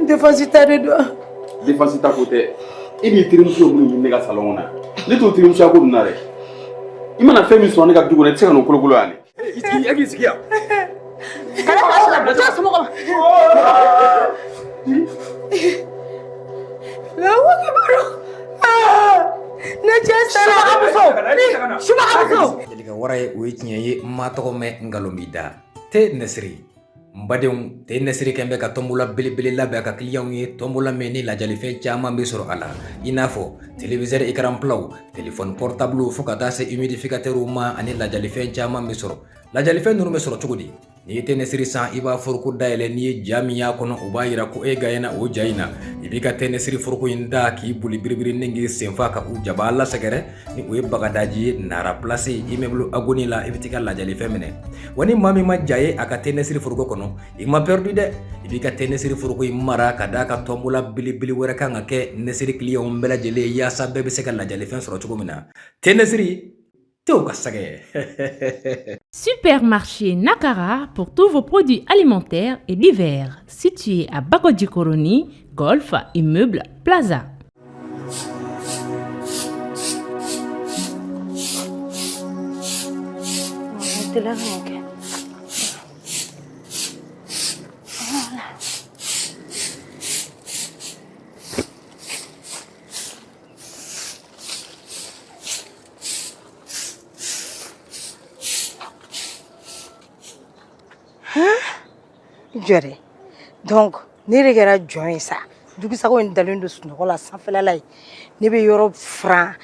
Défense ta de doigt. Défense ta côté. Il est très mucho pour une salon. Ne t'au très mucho à côté n'arrête. Il m'a fait une soirée avec du goulet, c'est un ocolo allé. Il y a qui s'y a. Te Nesri Mbadung te Nesri kembe ka tombola belebele labɛ ka client ye tombola meni la jalifɛ caman bɛ sɔrɔ a la i n'a fɔ téléviseur écran plat téléphone portable fo ka taa se humidificateur ma ani lajalifɛn caman bɛ sɔrɔ lajalifɛn ninnu bɛ sɔrɔ cogo di ni te Nesri san i b'a foroko dayɛlɛ ni ye ja min y'a kɔnɔ o b'a yira ko e gayena o ja in na i b'i ka te Nesri foroko in da k'i boli biribiri ni k'i senfa ka u jaba la sɛgɛrɛ ni o ye bagadaji ye nara place immeuble agoni la i bɛ t'i ka lajalifɛn minɛ wa ni maa min ma ja ye a ka te Nesri foroko kɔnɔ i ma perdu dɛ i b'i ka te Nesri foroko in mara ka d'a ka tombola belebele wɛrɛ kan ka kɛ Nesri client bɛɛ lajɛlen yaasa bɛɛ bɛ se ka lajalifɛn sɔrɔ cogo min na te Nesri Supermarché Nakara pour tous vos produits alimentaires et divers, situé à Bakodjikoroni, Golf, Immeuble, Plaza. Jere. Donc, ne regara join ça. Dugu sago en dalin do sunoko la sanfela lay. Ne be yoro franc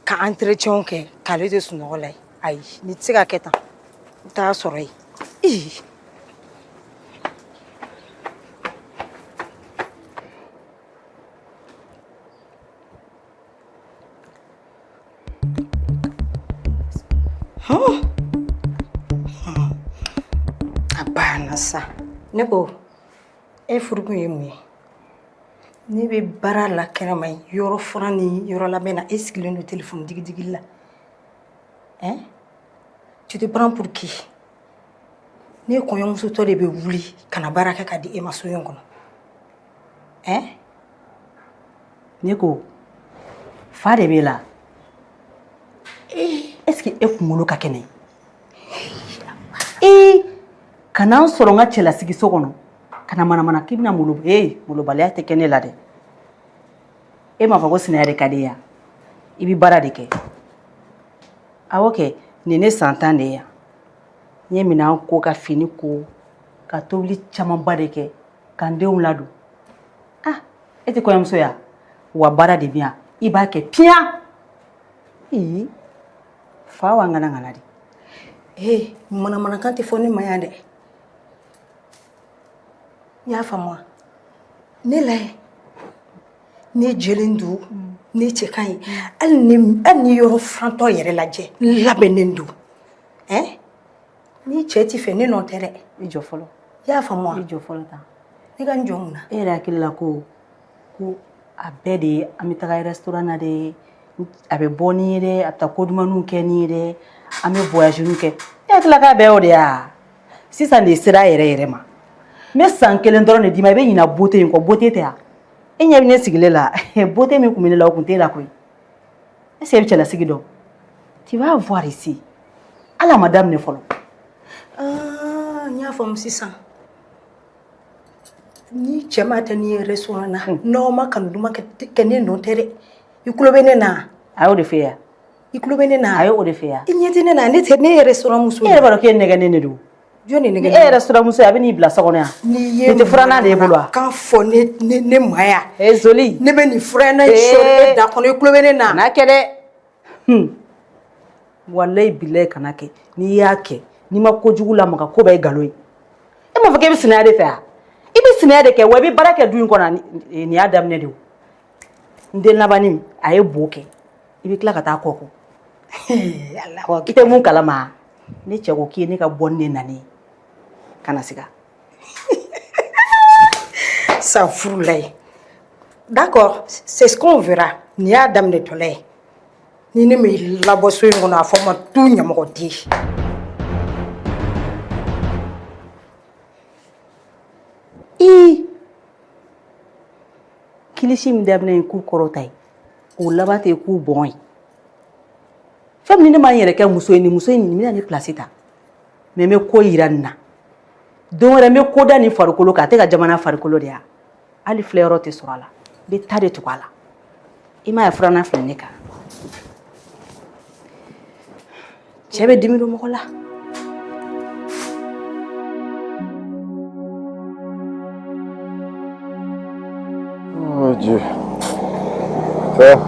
ka entretien ke kale de sunoko lay. Ay, ni tsika ketan. Ta sorey. Sa ne ko e furuku ye mun ye ne be bara la kɛnɛma yɔrɔ fura ni yɔrɔ labɛn na e sigilen do téléphone digidigi la hein tu te prends pour qui ne kɔɲɔmuso tɔ de be wuli kana bara kɛ ka di e ma so yen kɔnɔ hein ne ko fa de be la est-ce que e kunkolo ka kɛnɛ kana sɔrɔ n ka cɛlasigi so kɔnɔ kana manamana k'i bɛna molobaliya tɛ kɛ ne la dɛ e m'a fɔ ko sinaya de ka di yan i bɛ baara de kɛ awɔ kɛ nin ne san 10 de ye yan n ye minɛn ko ka fini ko ka tobili camanba de kɛ ka n denw ladon e tɛ kɔɲɔmuso ya wa baara de bɛ yan i b'a kɛ piyan fa wa ŋana di manamanakan tɛ fɔ ne ma yan dɛ y'a faamu ne la ne jɛlen do ne cɛ ka ɲi hali ni yɔrɔ frantɔ yɛrɛ lajɛ labɛnnen do ni cɛ ti fɛ ne nɔ tɛ dɛ i jɔ fɔlɔ y'a faamu i jɔ fɔlɔ tan ne ka n jɔ mun na e yɛrɛ hakili la ko a bɛɛ de ye an bɛ taga restaurant na de a bɛ bɔ ni ye dɛ a bɛ taa ko dumaniw kɛ ni ye dɛ an bɛ voyage kɛ e hakili la k'a bɛɛ y'o de ya sisan de sera yɛrɛ yɛrɛ ma ne san kelen dɔrɔn de d'i ma i bɛ ɲina beauté in kɔ beauté tɛ yan e ɲɛ bɛ ne sigilen la beauté min kun bɛ ne la o kun t'e la koyi est-ce que e bɛ cɛlasigi dɔn tu vas voir ici ala ma daminɛ fɔlɔ n y'a faamu sisan ni cɛ ma taa ni ye restaurant na n'aw ma kanu duman kɛ ne nɔ tɛ dɛ i tulo bɛ ne na a y'o de fɛ yan i tulo bɛ ne na a y'o de fɛ yan i ɲɛ tɛ ne na ne ye restaurant muso ye e yɛrɛ b'a dɔn k'e nɛgɛnnen de don jɔnni nɛgɛ e yɛrɛ restaurant muso a bɛ n'i bila so kɔnɔ yan nin tɛ furanna de ye bolo wa kan fɔ ne maya zoli ne bɛ nin furanna sɔrɔ e da kɔnɔ i tulo bɛ ne na n'a kɛ dɛ walayi bilayi kana kɛ n'i y'a kɛ n'i ma kojugu lamaga ko bɛɛ ye nkalon ye e m'a fɔ k'e bɛ sinaya de fɛ yan i bɛ sinaya de kɛ wa i bɛ baara kɛ du in kɔnɔ nin y'a daminɛ de o n den labanni a ye bo kɛ i bɛ tila ka taa kɔ i tɛ mun kalama ne cɛ ko k'i ye ne ka bɔ ne nani kana siga ça furulaye d'accord c'est ce qu'on verra ni y'a daminɛ tɔla ye ni ne me labɔ so in kɔnɔ a fɔ ma tu ɲɛmɔgɔ di kilisi min daminɛ k'u kɔrɔta ye k'u laban ten k'u bɔn ye fɛn min ne ma n yɛrɛ kɛ muso ye nin muso in nin bɛna ne place ta mais n bɛ ko yira nin na don wɛrɛ n bɛ ko da nin farikolo kan a tɛ ka jamana farikolo de ya hali filɛyɔrɔ tɛ sɔrɔ a la n bɛ ta de tugu a la i m'a ye filanan filɛ ne kan cɛ bɛ dimi don mɔgɔ la. Oh Dieu. Ça.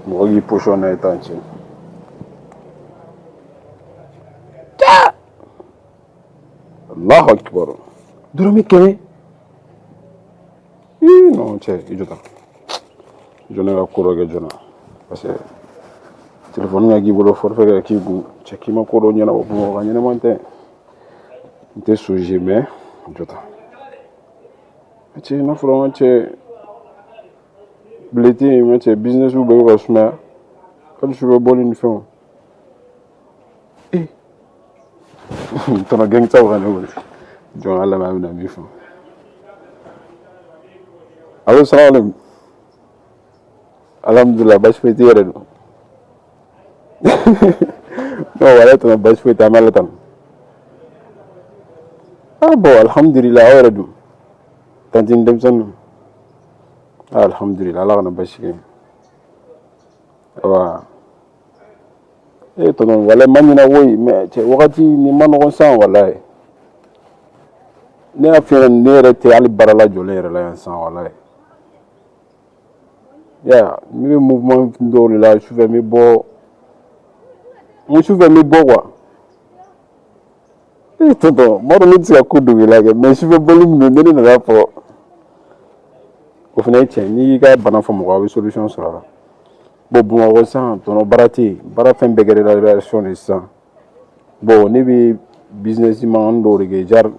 Mɔgɔ k'i position na ye tan cɛ. Allahu Akbar. Dɔrɔmɛ 100. Non cɛ i jɔ tan. Jɔ ne ka ko dɔ kɛ joona parce que téléphone ka k'i bolo forfait ka k'i kun cɛ k'i ma ko dɔ ɲɛnabɔ Bamakɔ ka ɲɛnama tɛ n tɛ songer mais jɔ tan. Cɛ n'a fɔra n ka cɛ bulletin ma cɛ business bɛ ka sumaya hali su bɛ bɔli ni fɛnw tɔnɔ gangsta ka ne wele jɔn ala ma bɛna min fɔ allo salamu alaikum alhamdulillah basi foyi tɛ yɛrɛ don non wala tɛna basi foyi tɛ an bɛ ala tanu ah bon alhamdulillah aw yɛrɛ dun tanti ni denmisɛnninw alhamdulillah ala kana basi kɛ awa tɔnɔ wala ma ɲina woyi mais cɛ wagati nin ma nɔgɔn san walayi ne y'a f'i ɲɛna ne yɛrɛ tɛ hali baara la jɔlen yɛrɛ la yan san walayi ya ne bɛ mouvement dɔw de la sufɛ n bɛ bɔ quoi tonton m'a dɔn ne tɛ se ka ko dogo i la kɛ mais sufɛ bɔli min don ne nana fɔ o fana ye tiɲɛ n'i y'i ka bana fɔ mɔgɔ a bɛ solution sɔrɔ a la bon Bamakɔ sisan tɔnɔ baara tɛ yen baara fɛn bɛɛ kɛra réalisation de sisan bon ne bɛ business mankan dɔw de kɛ genre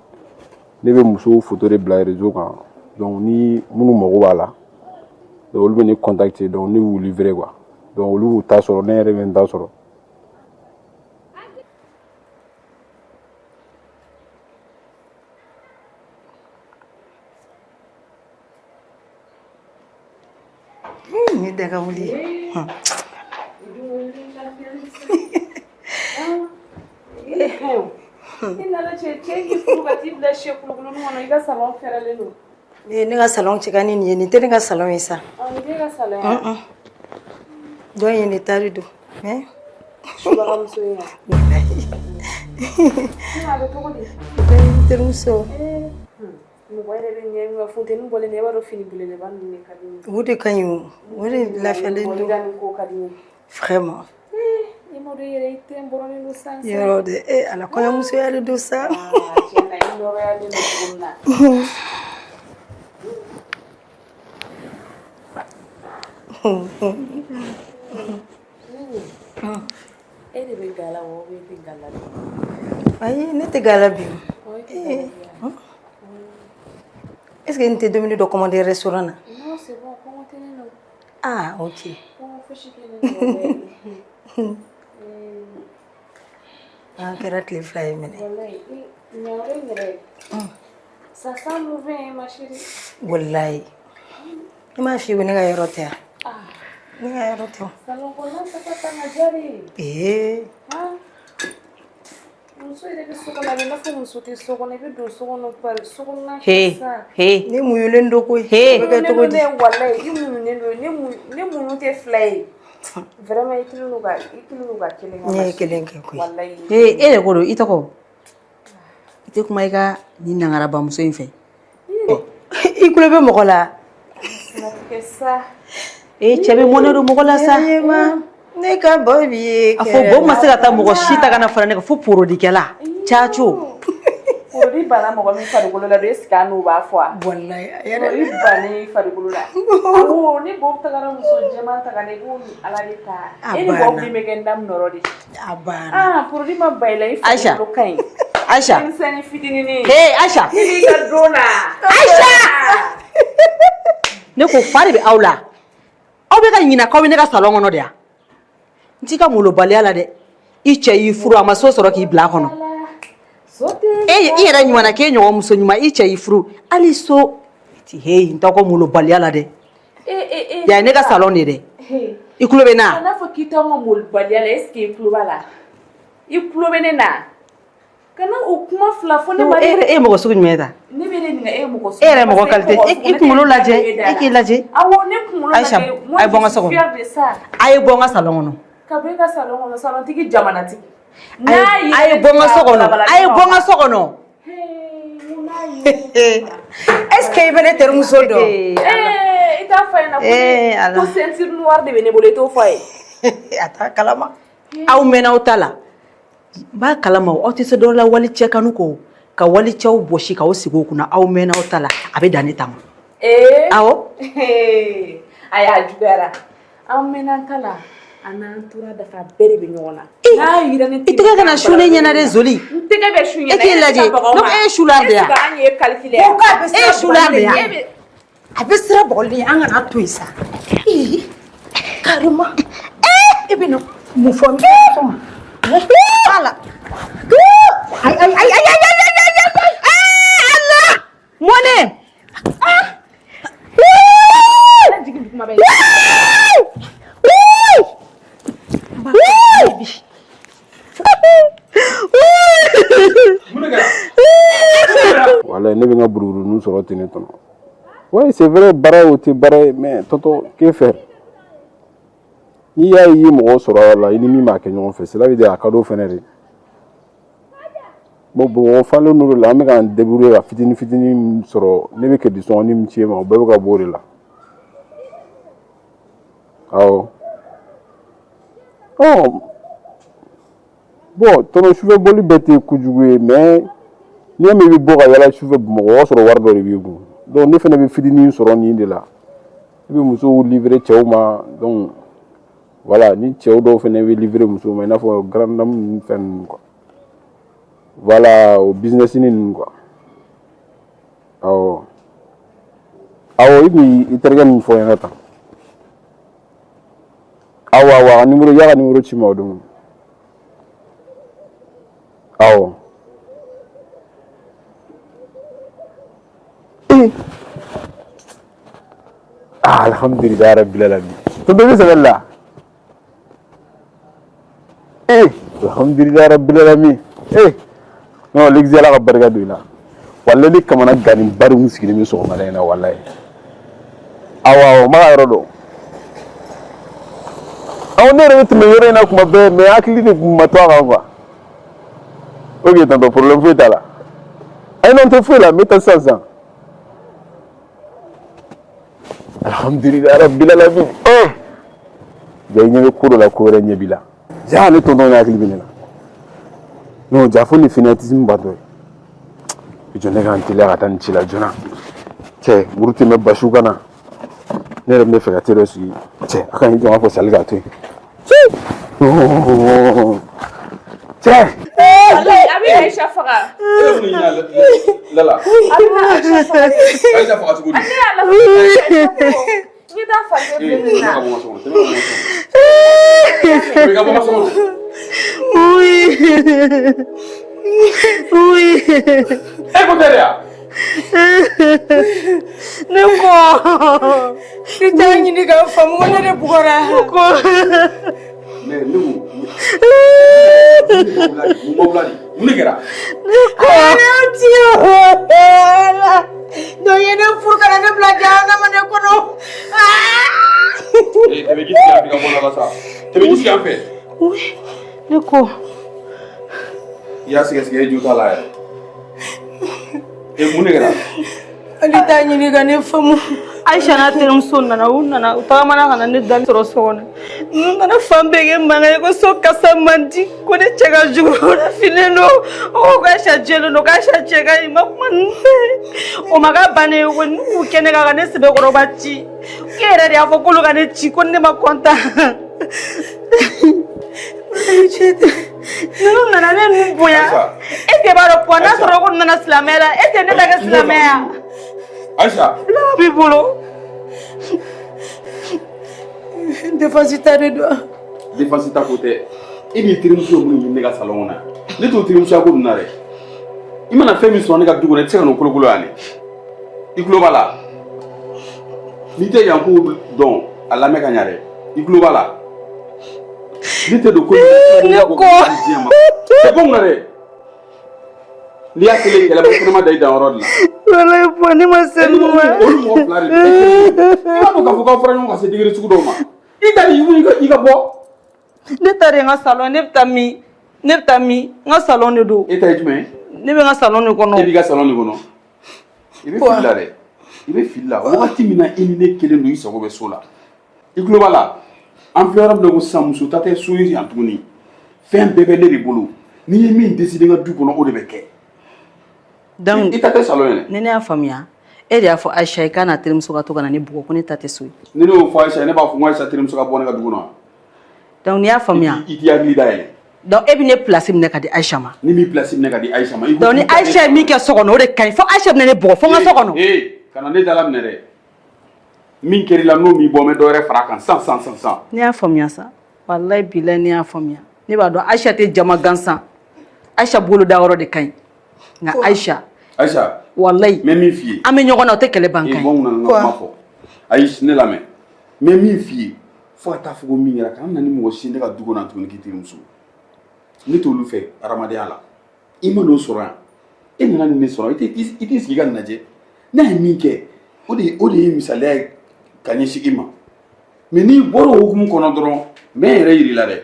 ne bɛ musow photo de bila réseau kan donc ni minnu mago b'a la donc olu bɛ ne contacter donc ne b'u livrer quoi donc olu b'u ta sɔrɔ ne yɛrɛ bɛ n ta sɔrɔ. Ni daga wuli ne ka salon cɛ ka ni nin ye nin tɛ ne ka salon ye sa dɔ ye ne tari don terimuso o de ka ɲi o de lafiyalen don vraiment yɔrɔ de ala kɔɲɔmusoya de don sa ayi ne tɛ gala bi est-ce que n tɛ dumuni dɔ commander restaurant na non c'est bon ah ok ah kɛra tile fila ye minɛ wallahi i m'a f'i ye ne ka yɔrɔ tɛ yan ne ka yɔrɔ tɛ ne muɲulen don koyi bɛ kɛ cogo di ne muɲu tɛ fila ye vraiment i kelen don ka kelen kɛ ne ye kelen kɛ koyi e de ko don i tɔgɔ i tɛ kuma i ka nin nangarabamuso in fɛ i kulo bɛ mɔgɔ la cɛ bɛ mɔnɛ don mɔgɔ la sa ne ka bɔ bi ye a fɔ bɔ ma se ka taa mɔgɔ si ta kana fara ne kan fo porodikɛla caco porodi bana mɔgɔ min farikolo la don est-ce que an n'o b'a fɔ a wallahi porodi bana farikolo la awɔ ni bɔ tagara muso jɛman ta ka na i b'o ni ala de ta e ni bɔ min bɛ kɛ ndam nɔrɔ de a banna porodi ma ba i la i farikolo ka ɲi Aisha denmisɛnnin fitininin Aisha i b'i ka don na Aisha ne ko fa de bɛ aw la aw bɛ ka ɲina k'aw bɛ ne ka salon kɔnɔ de ya n t'i ka molobaliya la dɛ i cɛ y'i furu a ma so sɔrɔ k'i bila a kɔnɔ I yɛrɛ ɲuman k'e ɲɔgɔn muso ɲuman i cɛ i furu hali so ti he n tɔgɔ molo baliya la dɛ ya ne ka salon de dɛ I kulo bɛ na n'a fɔ k'i t'anw ka molo baliya la est-ce que I kulo b'a la I kulo bɛ ne na kana o kuma fila fɔ ne ma e mɔgɔ sugu jumɛn ta ne bɛ ne ɲininka e mɔgɔ sugu e yɛrɛ mɔgɔ qualité I kunkolo lajɛ e k'i lajɛ awɔ ne kunkolo lajɛ a ye bɔ n ka so kɔnɔ a ye bɔ n ka salon kɔnɔ ka bɔ e ka salon kɔnɔ salontigi jamanatigi a ye bɔ n ka so kɔnɔ a ye bɔ n ka so kɔnɔ est-ce que I bɛ ne terimuso dɔn I t'a fɔ ɲɛna ko ceinture noire de bɛ ne bolo I t'o fɔ a ye a t'a kalama aw mɛnna aw ta la b'a kalama aw tɛ se dɔ la wali cɛ kanu kɔ ka wali cɛw bɔsi k'aw sigi o kunna aw mɛnna aw ta la a bɛ dan ne ta ma awɔ a y'a juguyara an mɛnna an ta la an n'an tora dafa bɛɛ de bɛ ɲɔgɔn na I tɛgɛ kana su ne ɲɛna dɛ Zoli n tɛgɛ bɛ su ɲɛna e k'i lajɛ donc e ye su la de ya an ye calculé ko k'a bɛ e ye su la de ya a bɛ sira bɔgɔli an kana to yen sa carrément I bɛ na mun fɔ n terimuso ma ala ay Allah mɔnɛ Voilà, ne bɛ n ka buruburu sɔrɔ ten ne tɔnɔ. Oui, c'est vrai, bara o tɛ bara ye mais tonton que faire? N'i y'a ye I ye mɔgɔ sɔrɔ a la I ni min b'a kɛ ɲɔgɔn fɛ cela veut dire a ka d'o fɛnɛ de. Bon mɔgɔ falen n'o de la an bɛ k'an débrouiller ka fitini fitini min sɔrɔ ne bɛ kɛdi sɔngɔni min ci e ma o bɛɛ bɛ ka bɔ o de la. Awɔ. Bon tonton sufɛ boli bɛɛ tɛ kojugu ye mais n'i y'a mɛn I bɛ bɔ ka yala sufɛ Bamakɔ o y'a sɔrɔ wari dɔ de b'i kun donc ne fana bɛ fitinin sɔrɔ nin de la I bɛ musow livrer cɛw ma donc voilà ni cɛw dɔw fana bɛ livrer musow ma I n'a fɔ grande dame ninnu fɛn ninnu quoi voilà o business ninnu quoi awɔ I bɛ I terikɛ min fɔ n ɲɛna tan awɔ a numéro y'a ka numéro ci ma o don awɔ. Alhamdulillah rabbil alamin. Tonton bɛ sɛbɛnni la. Alhamdulillah rabbil alamin. Non l'exi Ala ka barika don I la. Walahi ne kamana gannen bari mun sigilen bɛ sɔgɔmada in na walahi. Awɔ n b'a ka yɔrɔ dɔn. Ne yɛrɛ bɛ tɛmɛ yɔrɔ in na kuma bɛɛ mais hakili de kun ma to a kan quoi. Ok tonton problème foyi t'a la. Ayi non tɛ foyi la n bɛ taa sisan. Alhamdulillah rabbil alamin. Ja I ɲɛ bɛ ko dɔ la ko wɛrɛ ɲɛ b'i la. Ja ne tonton ne hakili bɛ ne la. Non ja fo ni fanatisme b'a dɔ ye. Jɔ ne k'an teliya ka taa nin ci la joona. Cɛ muru tɛ mɛn basiw ka na. Ne yɛrɛ bɛ fɛ ka thé dɔ sigi. Cɛ a ka ɲi jɔ n k'a fɔ Sali k'a to yen. Cɛ. A bɛ Aïcha faga. Lala. A bɛ Aïcha faga. Aïcha faga cogo di? Ne y'a lafiya. N ye taa falen bilen na. Oui. Ne ko I t'a ɲini k'a faamu ko ne de bugɔra ko mais ne mun kɛra ne ko donc ye ne furu kana ne bila jahanama de kɔnɔ tɛmɛ ji sigi an fɛ ka bɔ la sa tɛmɛ ji sigi an fɛ ne ko I y'a sɛgɛsɛgɛ e jo t'a la yɛrɛ mun kɛra hali t'a ɲini ka ne faamu Aïcha n'a terimuso nana u tagamana ka na ne dali sɔrɔ so kɔnɔ n'u nana fan bɛɛ kɛ mankan ye ko so kasa man di ko ne cɛ ka jugu ko ne finnen don ko Aïcha jɛlen don k'Aïcha cɛ ka ɲi ma kuma ninnu fɛ o ma k'a bannen ye ko n'u y'u kɛ ne kan ka ne sɛbɛkɔrɔba ci k'e yɛrɛ de y'a fɔ k'olu ka ne ci ko ne ma kontaan n'u nana ne ninnu bonya est-ce que b'a dɔn n'a sɔrɔ ko nana silamɛya la est-ce que ne ta kɛ silamɛya Aïcha bila b'i bolo défense ta de don défense ta ko tɛ e b'i terimuso minnu ɲini ne ka salon kɔnɔ ne t'o terimusoya ko ninnu na dɛ I mana fɛn min sɔrɔ ne ka du kɔnɔ i tɛ se ka n'o kolokolo yan dɛ. I tulo b'a la. N'i tɛ yan ko dɔn a lamɛn ka ɲa dɛ. I tulo b'a la. N'i tɛ don ko ne ko c'est bon na dɛ. N'i y'a kelen kɛlɛ bɔ kɛnɛma da i danyɔrɔ de la. Walayi pɔ ne ma se nin ma. Olu mɔgɔ fila de i b'a dɔn k'a fɔ k'aw fɔra ɲɔgɔn ka se degré sugu dɔw ma. I ta nin i ka bɔ. Ne ta de n ka salon ne bɛ taa min n ka salon de don. E ta ye jumɛn ye? Ne bɛ n ka salon de kɔnɔ. E b'i ka salon de kɔnɔ. I bɛ fili la dɛ. I bɛ fili la wagati min na i ni ne kelen don i sago bɛ so la. I tulo b'a la. An filɛ yɔrɔ min na ko sisan muso ta tɛ so ye yan tuguni. Fɛn bɛɛ bɛ ne de bolo. N'i ye min décider n ka du kɔnɔ o de bɛ kɛ. Donc I ta tɛ salon ye dɛ. ni ne y'a faamuya e de y'a fɔ Aïcha ye k'a n'a terimuso ka to ka na ne bugɔ ko ne ta tɛ so ye. Ni ne y'o fɔ Aïcha ye ne b'a fɔ ko Aïcha terimuso ka bɔ ne ka du kɔnɔ wa. Donc n'i y'a faamuya. I t'i hakili dayɛlɛ. Donc e bɛ ne place minɛ ka di Aïcha ma. Ni min place minɛ ka di Aïcha ma. Donc ni Aïcha ye min kɛ so kɔnɔ o de ka ɲi fo Aïcha bɛ na ne bugɔ fo n ka so kɔnɔ. Kana ne dala minɛ dɛ. Min kɛr'i la n'o m'i bɔ n bɛ dɔ wɛrɛ far'a kan san. Ne y'a faamuya sa walayi bilayi ne y'a faamuya ne b'a dɔn Aïcha tɛ jama gansan Aïcha bolo da yɔrɔ de ka ɲi nka Aïcha walayi n bɛ min f'i ye an bɛ ɲɔgɔn na o tɛ kɛlɛ ban kan ye. bɔn n ka kuma fɔ ayi ne lamɛn n bɛ min f'i ye fo ka taa fɔ ko min kɛra kana na ni mɔgɔ si ne ka du kɔnɔ tuguni k'i terimuso ne t'olu fɛ adamadenya la i ma n'o sɔrɔ yan e nana ni ne sɔrɔ i t'i sigi ka nin lajɛ ne ye min kɛ o de ye misaliya ye ka ɲɛsin i ma mais n'i bɔra o hukumu kɔnɔ dɔrɔn n bɛ n yɛrɛ yir'i la dɛ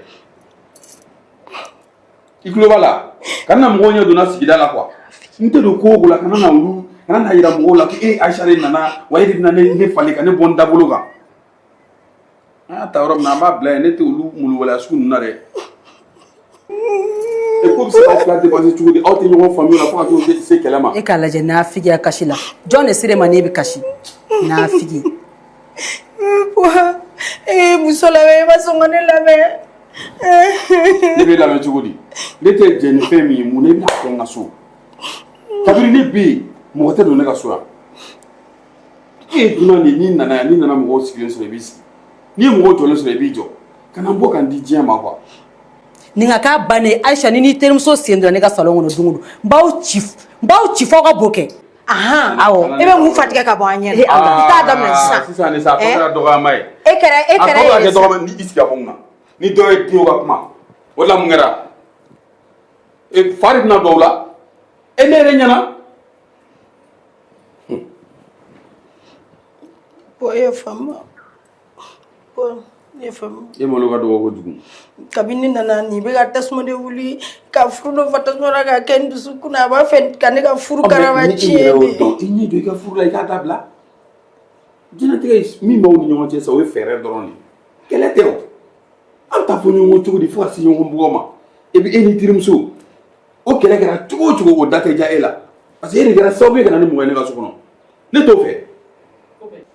i tulo b'a la kana na mɔgɔw ɲɛ donna sigida la quoi n tɛ don ko o ko la kana na yira mɔgɔw la ko Aïcha de nana wa e de bɛna ne falen ka ne bɔ n dabolo kan an y'a ta yɔrɔ min na an b'a bila yen ne tɛ olu muluwaleya sugu ninnu na dɛ e ko bɛ se k'aw fila dépenser cogo di aw tɛ ɲɔgɔn faamuya o la fo ka t'o se kɛlɛ ma. E k'a lajɛ n'a figiya kasi la jɔn de sera ma n'e bɛ kasi n'a figi. Muso lamɛn i ma sɔn ka ne lamɛn. Ne bɛ lamɛn cogo di ne tɛ jɛ ni fɛn min ye mun ne bɛna kɛ n ka so kabini ne bɛ yen mɔgɔ tɛ don ne ka so yan e ye dunan de n'i nana yan n'i nana mɔgɔw sigilen sɔrɔ i b'i sigi n'i ye mɔgɔw jɔlen sɔrɔ i b'i jɔ ka na n bɔ ka n di diɲɛ ma quoi. Nin ka k'a bannen Aïcha ni n'i terimuso sen donna ne ka salon kɔnɔ don o don n b'aw ci fɔ ka b'o kɛ. Awɔ e bɛ mun fa tigɛ ka bɔ an ɲɛ la i t'a daminɛ sisan. Sisan nin sa a tɔ kɛra dɔgɔyama ye. E kɛra a tɔ bɛ ka kɛ dɔgɔyama ni i sigi a bɔ mun na ni dɔ ye den ka kuma o de la mun kɛra fa de bɛna don aw la e ne yɛrɛ ɲɛna. Bɔn e ye faamu e malo ka dɔgɔ kojugu. kabini nana nin bɛ ka tasuma de wuli ka furu dɔ fa tasuma la ka kɛ n dusukun na a b'a fɛ ka ne ka furu karaba tiɲɛ de. I ɲɛ don i ka furu la i k'a dabila diɲɛlatigɛ min b'aw ni ɲɔgɔn cɛ sa o ye fɛɛrɛ dɔrɔn de kɛlɛ tɛ o an t'a fɔ ɲɔgɔn cogo di fo ka se ɲɔgɔn bugɔ ma e bɛ e ni terimuso o kɛlɛ kɛra cogo o cogo o da tɛ diya e la parce que e de kɛra sababu ye ka na ni mɔgɔ ye ne ka so kɔnɔ ne t'o fɛ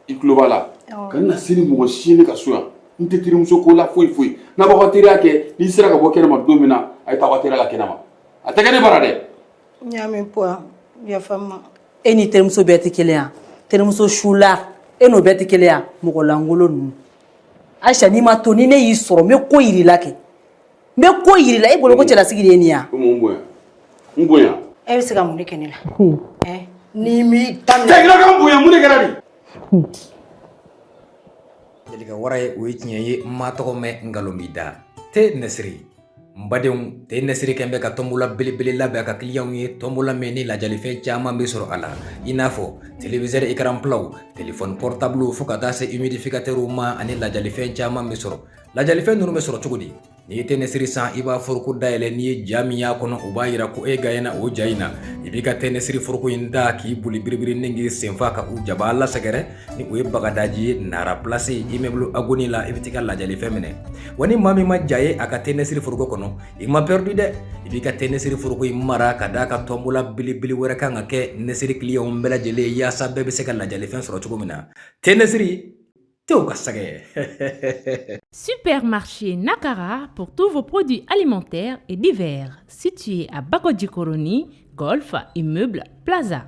i tulo b'a la ka na se ni mɔgɔ si ye ne ka so yan n tɛ terimuso ko la foyi n'a b'aw ka teriya kɛ n'i sera ka bɔ kɛnɛma don min na a ye taa aw ka teriya la kɛnɛma a tɛ kɛ ne bara dɛ. n y'a mɛn puwa yafa n ma. E ni terimuso bɛɛ tɛ kelen yan terimuso sula e n'o bɛɛ tɛ kelen yan mɔgɔ lankolon ninnu Aïcha n'i ma to ni ne y'i sɔrɔ n bɛ ko yir'i la kɛ n bɛ ko yir'i la e bolo ko cɛlasigi de ye nin ye yan. n bonya. e bɛ se ka mun de kɛ ne la. n'i m'i daminɛ. cɛkila ka n bonya mun de kɛra nin. Jelika wara ye o ye tiɲɛ ye n ma tɔgɔ mɛn nkalon b'i da te Nɛsiri n badenw te Nɛsiri kɛn bɛ ka tɔnbɔla belebele labɛn a ka kiliyanw ye tɔnbɔla min ni lajalifɛn caman bɛ sɔrɔ a la i n'a fɔ téléviseur écran plat téléphone portable fo ka taa se humidificateur ma ani lajalifɛn caman bɛ sɔrɔ lajalifɛn ninnu bɛ sɔrɔ cogo di n'i ye te Nɛsiri san i b'a foroko dayɛlɛ n'i ye ja min y'a kɔnɔ o b'a yira ko e gagné o ja in na i b'i ka te Nɛsiri foroko in da k'i boli biribiri ni k'i senfa ka u jaba lasɛgɛrɛ ni o ye bagadaji ye nara place immeuble Agoni la i bɛ t'i ka lajalifɛn minɛ wa ni maa min ma ja ye a ka te Nɛsiri foroko kɔnɔ i ma perdu dɛ i b'i ka te Nɛsiri foroko in mara ka d'a ka tɔnbɔla belebele wɛrɛ kan ka kɛ Nɛsiri client bɛɛ lajɛlen yaasa bɛɛ bɛ se ka lajalifɛn sɔrɔ cogo min na te Nɛsiri Supermarché Nakara pour tous vos produits alimentaires et divers, situé à Bakodjikoroni, Golf, Immeuble, Plaza.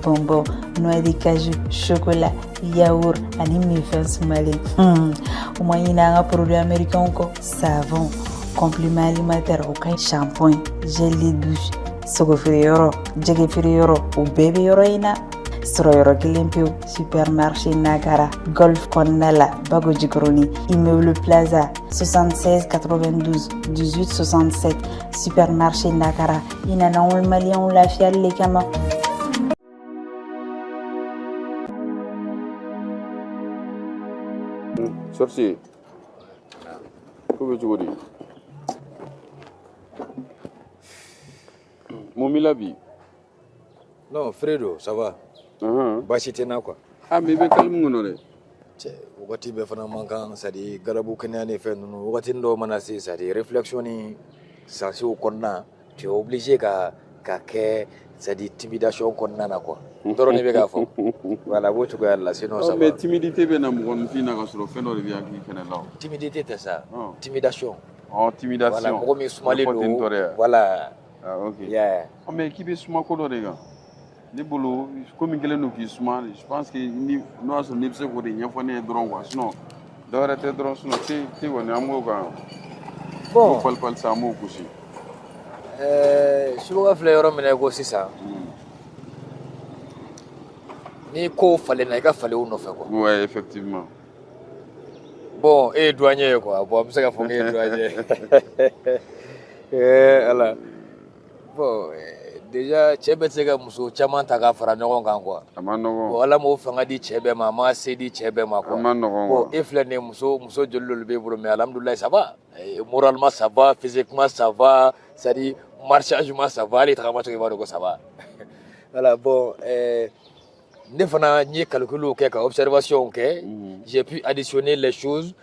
Bonbon, noix de cajou, chocolat, yaourt, anime malé. Au moyen d'un produit américain, savon, complément alimentaire, shampoing, gel de douche, sogo feere yɔrɔ jɛgɛ feere yɔrɔ o bɛɛ bɛ yɔrɔ in na sɔrɔ yɔrɔ kelen pewu supermarché Nakara Golf kɔnɔna la Bago Jikɔrɔni immeuble Plaza 76 92 18 67 supermarché Nakara i nana anw maliyɛnw lafiyali le kama. Sorcier, ko bɛ cogo di? Mun b'i la bi? Non, Fredo, ça va. Baasi tɛ n na quoi. Ah, mais i bɛ calme kɔnɔ dɛ. Cɛ, wagati bɛɛ fana man kan, c'est à dire garabu kɛnɛya ni fɛn ninnu, wagati dɔw mana se, c'est à dire réflexion ni sansew kɔnɔna, tu es obligé ka kɛ, c'est à dire intimidation kɔnɔna na quoi. Dɔrɔn de bɛ k'a fɔ. Voilà, b'o cogoya de la, sinon ça va. Mais timidité bɛ na mɔgɔninfin na ka sɔrɔ fɛn dɔ de bɛ hakili fɛnɛ la. Timidité tɛ ça. Intimidation. Oh, timidation. Voilà, mɔgɔ min sumalen don. Voilà. Ah, ok. Yeah. Oh, mais k'i bɛ suma ko dɔ de kan. Ne bolo komi kelen don k'i suma, je pense que n'o y'a sɔrɔ ne bɛ se k'o de ɲɛfɔ ne ye dɔrɔn quoi, sinon dɔwɛrɛ tɛ dɔrɔn, sinon te kɔni an b'o kan. Bon. Pali sa an b'o gosi. Subaga filɛ yɔrɔ min na i ko sisan. Ni ko falenna i ka falen o nɔfɛ quoi. Ouais, effectivement. Bon, e ye douanier ye quoi. Bon, an bɛ se ka fɔ k'e ye douanier. Ala. Bon, déjà cɛ bɛ se ka muso caman ta ka fara ɲɔgɔn kan quoi. A ma nɔgɔn. Bon, Ala m'o fanga di cɛ bɛɛ ma, a ma se di cɛ bɛɛ ma quoi. A ma nɔgɔn. Bon, e filɛ nin ye muso joli de b'e bolo mais alhamdulilayi ça va. Moralement ça va, physiquement ça va, c'est-à-dire marchagement ça va, hali tagamacogo i b'a dɔn ko ça va. Voilà, bon, ne fana n ye calculs kɛ ka observation kɛ, j'ai pu additionner les choses,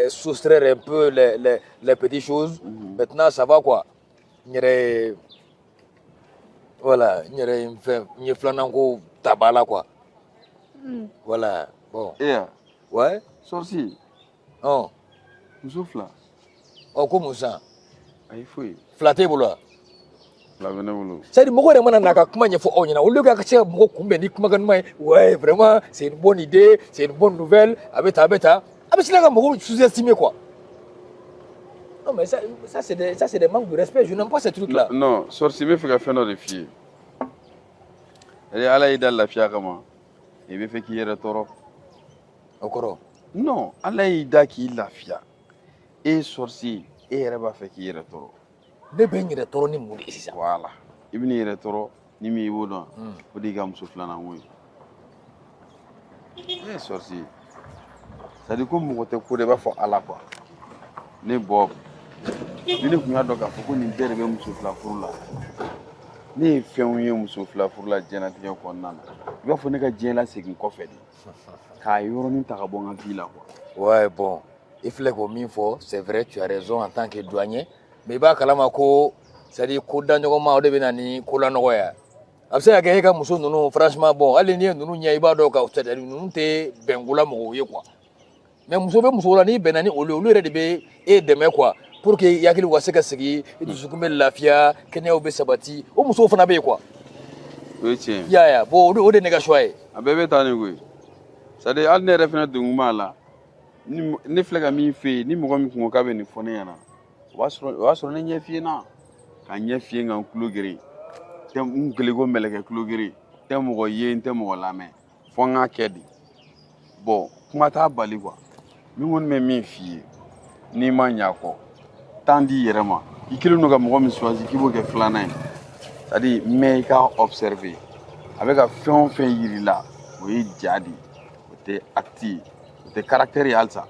soustraire un peu les petites choses. Maintenant ça va quoi. N yɛrɛ voilà, n ye filanan ko ta ba la quoi. Voilà, bon. Ouais. Sorcier. Muso fila. Ko mun san? Ayi foyi. Fila t'e bolo wa? Fila bɛ ne bolo. C'est à dire mɔgɔ yɛrɛ mana n'a ka kuma ɲɛfɔ aw ɲɛna, olu ka se ka mɔgɔ kunbɛn ni kumakan ɲuman ye, ouais vraiment c'est une bonne idée, c'est une bonne nouvelle, a bɛ tan, a bɛ sila ka mɔgɔw sous-estimer quoi. Non mais ça c'est des manques de respect, je n'aime pas ces trucs là. Non, sorcier bɛ fɛ ka fɛn dɔ de f'i ye. Ala y'i da lafiya kama, i bɛ fɛ k'i yɛrɛ tɔɔrɔ. O kɔrɔ? Non, Ala y'i da k'i lafiya. E sorcier, e yɛrɛ b'a fɛ k'i yɛrɛ tɔɔrɔ. Ne bɛ n yɛrɛ tɔɔrɔ ni mun de ye sisan? Voilà. I bɛ n'i yɛrɛ tɔɔrɔ ni min i b'o dɔn, o de y'i ka muso filanan ko ye. Sorcier, c'est à dire ko mɔgɔ tɛ ko de b'a fɔ Ala quoi. Ne Bob, ni ne tun y'a dɔn k'a fɔ ko nin bɛɛ de bɛ muso fila furu la, ne ye fɛnw ye muso fila furu la diɲɛlatigɛ kɔnɔna na, i b'a fɔ ne ka diɲɛ lasegin kɔfɛ de, k'a yɔrɔnin ta ka bɔ n ka vie la quoi. Ouais, bon, il filɛ k'o min fɔ, c'est vrai, tu as raison en tant que douanier, mais i b'a kalama ko, c'est-à-dire ko da ɲɔgɔn ma o de bɛ na ni ko lanɔgɔ ye. A bɛ se ka kɛ e ka muso ninnu franchement bon, hali n'i ye ninnu ɲɛ i b'a dɔn ka c'est-à-dire ninnu tɛ bɛnkola mɔgɔw ye quoi. Mais muso bɛ muso la n'i bɛnna ni olu yɛrɛ de bɛ e dɛmɛ quoi pour que i hakili ka se ka sigi, i dusukun bɛ lafiya, kɛnɛyaw bɛ sabati, o musow fana bɛ yen quoi. O ye tiɲɛ ye. I y'a ye, bon o de ye ne ka choix ye. A bɛɛ bɛ taa ni koyi. C'est-à-dire hali ne yɛrɛ fana donkun b'a la, ne filɛ ka min f'e ye, ni mɔgɔ min kun ko k'a bɛ nin fɔ ne ɲɛna, o y'a sɔrɔ ne ɲɛ f'i ye na, ka ɲɛ f'i ye nka n tulo geren, n kelen ko mɛlɛkɛ tulo geren, n tɛ mɔgɔ ye, n tɛ mɔgɔ lamɛn, fɔ n k'a kɛ de. Bon, kuma t'a bali quoi. Min kɔni bɛ min f'i ye, n'i ma ɲɛ kɔ, temps di i yɛrɛ ma, i kelen don ka mɔgɔ min choisi k'i b'o kɛ filanan ye. C'est-à-dire mɛ i k'a observer, a bɛ ka fɛn o fɛn yir'i la, o ye ja de ye, o tɛ acte ye, o tɛ caractère ye halisa.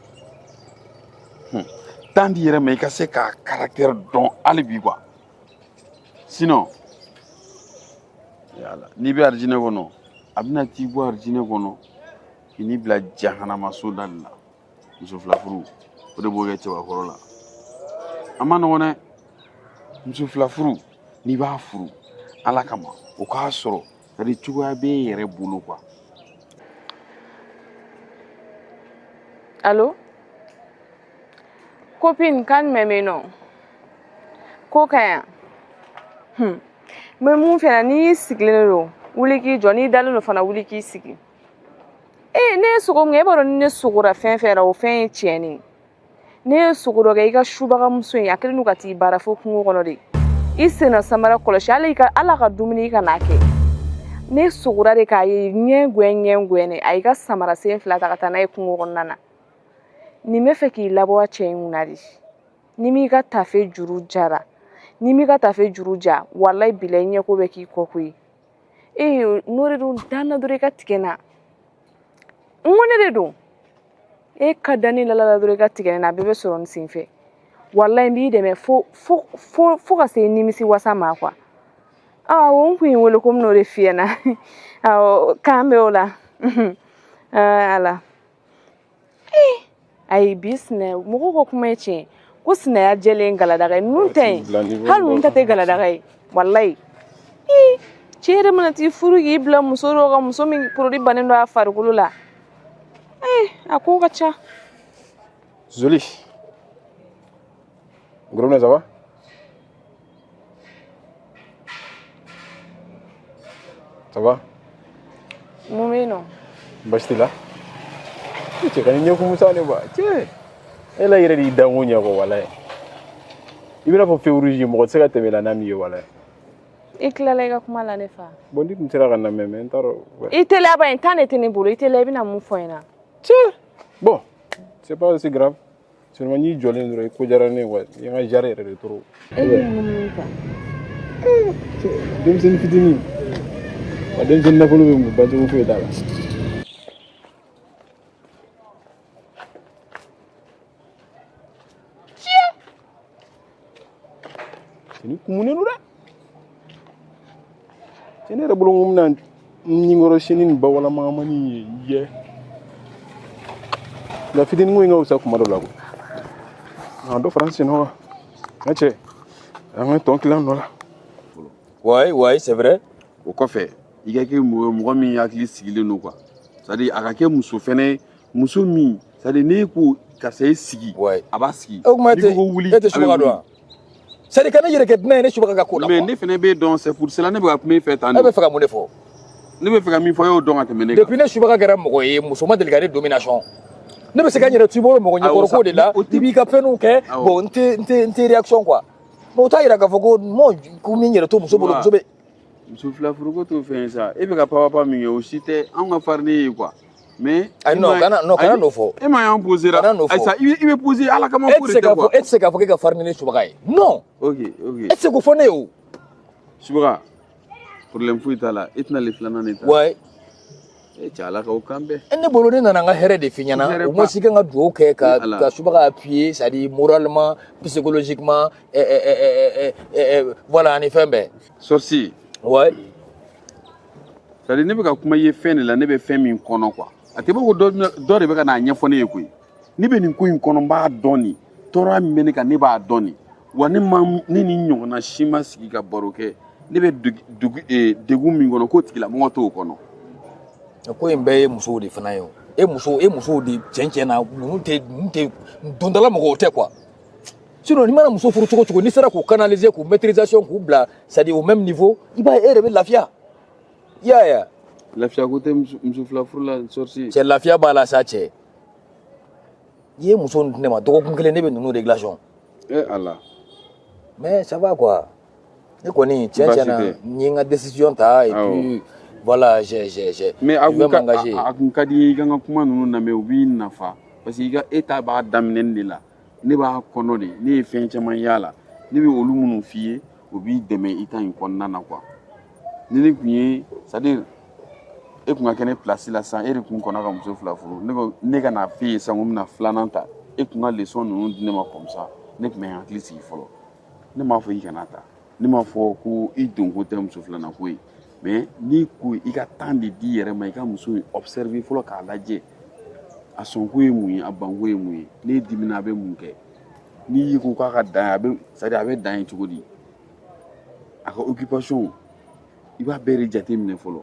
Temps di i yɛrɛ ma i ka se k'a caractère dɔn hali bi quoi. Sinon, n'i bɛ arijinɛ kɔnɔ, a bɛna t'i bɔ arijinɛ kɔnɔ, k'i n'i bila jahanama so da de la. Muso fila furu, o de b'o kɛ cɛbakɔrɔ la. A ma nɔgɔn dɛ. Muso fila furu, n'i b'a furu, Ala kama, o k'a sɔrɔ, c'est-à-dire cogoya b'e yɛrɛ bolo quoi. Allô? Copine, kan mɛmɛ nɔ. Ko ka ɲi? N bɛ mun fɛ na n'i sigilen don, wuli k'i jɔ, n'i dalen don fana wuli k'i sigi. Ne ye sogo min kɛ, e b'a dɔn ni ne sogora fɛn fɛn na o fɛn ye tiɲɛni ye. Ne ye sogo dɔ kɛ i ka subaga muso in, a kɛlen don ka t'i baara fo kungo kɔnɔ de. i sena samara kɔlɔsi ala ka dumuni ka n'a kɛ ne sugura de k'a ye ɲɛ a y'i ka samara sen fila ta ka taa n'a ye kungo kɔnɔna na nin bɛ fɛ k'i labɔ cɛ in kunna de ni m'i ka tafe juru jara ni m'i ka tafe juru ja wallahi bilahi ɲɛko bɛ k'i kɔ koyi n'o de don danna dɔrɔn i ka tigɛ n na n ko ne de don e ka da ne lala dɔrɔn i ka tigɛ n na a bɛɛ bɛ sɔrɔ n sen fɛ wallahi n b'i dɛmɛ fo ka se nimisi wasa ma quoi n kun ye wele ko n bɛn'o de f'i ɲɛna k'an bɛ o la ala ayi bi sinɛ mɔgɔw ka kuma ye tiɲɛ ko sinaya jɛlen galadaga ye ninnu tɛ ye hali ninnu ta tɛ galadaga ye wallahi cɛ yɛrɛ mana t'i furu k'i bila muso dɔ kan muso min produit bannen don a farikolo la a ko ka ca. Zoli. Gros, ça va? Ça va? Mumino. Basti là? Tu connais mieux comment ça ne va? Tiens. Elle a eu des dangos ni quoi voilà. Il va faire rouge moi c'est que tu me la nami voilà. Ikilala ka kuma la ne fa. Bon dit mtira kana meme ntaro. Itela ba internet ni bolo itela bi na mu fo ina. Tiens. Bon, c'est pas aussi grave. Seulement ni jolé ndro ko jarane wa yanga jare re trop. Dem sen fitini. Wa dem sen nakolo be mu banjo mu fe dala. Ni kumune no da. Sene re bulu mum nan ni ngoro sinin ba wala mama ni ye. La fitini ngo nga usa kumado lago. Ando français no. Ache. Anga ton clan no la. Ouais, c'est vrai. O kɔfɛ i ka kɛ mɔgɔ min hakili sigilen don quoi. C'est-à-dire a ka kɛ muso fɛnɛ muso min c'est-à-dire ne ko karisa i sigi a b'a sigi. O kuma tɛ e tɛ subaga dɔn wa? C'est-à-dire kana yɛrɛ kɛ dunan ye ne subaga ka ko la. Mais ne fɛnɛ bɛ dɔn c'est pour cela ne bɛ ka kuma i fɛ tan. E bɛ fɛ ka mun de fɔ? Ne bɛ fɛ ka min fɔ e y'o dɔn ka tɛmɛ ne kan. Depuis ne subaga kɛra mɔgɔ ye muso ma deli ka ne domination. Ne bɛ se ka n yɛrɛ to i bolo mɔgɔ ɲɛkɔrɔ ko de la i b'i ka fɛnw kɛ bon n tɛ réaction quoi. Mais o t'a yira k'a fɔ ko ko min yɛrɛ to muso bolo muso bɛ. Muso fila furuko t'o fɛn ye sa e bɛ ka papa min kɛ o si tɛ anw ka farine ye quoi. Mais non kana n'o fɔ. E ma y'an poser la. Ayisa i bɛ poser ala kama ko de tɛ quoi. E tɛ se k'a fɔ k'e ka farine ni subaga ye. Non. Ok. E tɛ se k'o fɔ ne ye o. Subaga problème foyi t'a la e tɛna le filanan de ta. Ouais. E cɛ ala k'aw kan bɛɛ. Ne bolo ne nana n ka hɛrɛ de f'i ɲɛna o ma se kan ka dugawu kɛ ka subaga appuyer c'est-à-dire moralement psychologiquement voilà ani fɛn bɛɛ. Sorcier. Ouais. C'est-à-dire ne bɛ ka kuma i ye fɛn de la ne bɛ fɛn min kɔnɔ quoi. A tɛ bɔ ko dɔ de bɛ ka n'a ɲɛfɔ ne ye koyi. Ne bɛ nin ko in kɔnɔ n b'a dɔn nin tɔɔrɔya min bɛ ne kan ne b'a dɔn nin wa ne ni ɲɔgɔnna si ma sigi ka baro kɛ ne bɛ degun min kɔnɔ k'o tigilamɔgɔ t'o kɔnɔ. Ko in bɛɛ ye musow de fana ye o. E musow de tiɲɛ na ninnu tɛ dondala mɔgɔw tɛ quoi. Sinon ni mana muso furu cogo cogo n'i sera k'u canaliser k'u maîtrisation k'u bila c'est-à-dire au même niveau i b'a ye e yɛrɛ bɛ lafiya. I y'a ye. Lafiya ko tɛ muso fila furu la sorcier. Cɛ lafiya b'a la sa cɛ. I ye muso di ne ma dɔgɔkun kelen ne bɛ ninnu régulation. Ala. Mais ça va quoi. Ne kɔni tiɲɛ na n ye n ka décision ta et puis voilà j'ai mais a kun ka di i ka n ka kuma ninnu lamɛn u b'i nafa parce que e ta b'a daminɛ de la ne b'a kɔnɔ de ne ye fɛn caman y'a la ne bɛ olu minnu f'i ye o b'i dɛmɛ i ta in kɔnɔna na quoi ni ne kun ye c'est-à-dire e kun ka kɛ ne place la sisan e de kun kɔnɔ ka muso fila furu ne ka n'a f'e ye sisan ko n bɛna filanan ta e kun ka leçon ninnu di ne ma comme ça ne tun bɛ n hakili sigi fɔlɔ ne m'a fɔ i kana ta ne m'a fɔ ko i donko tɛ muso filanan ko ye mais n'i ko i ka temps de di yɛrɛ ma i ka muso observer fɔlɔ k'a lajɛ a sɔnko ye mun ye a banko ye mun ye ne dimina a bɛ mun kɛ n'i ko k'a ka dan a bɛ c'est-à-dire a bɛ dan ye cogo di a ka occupation i b'a bɛɛ de jate minɛ fɔlɔ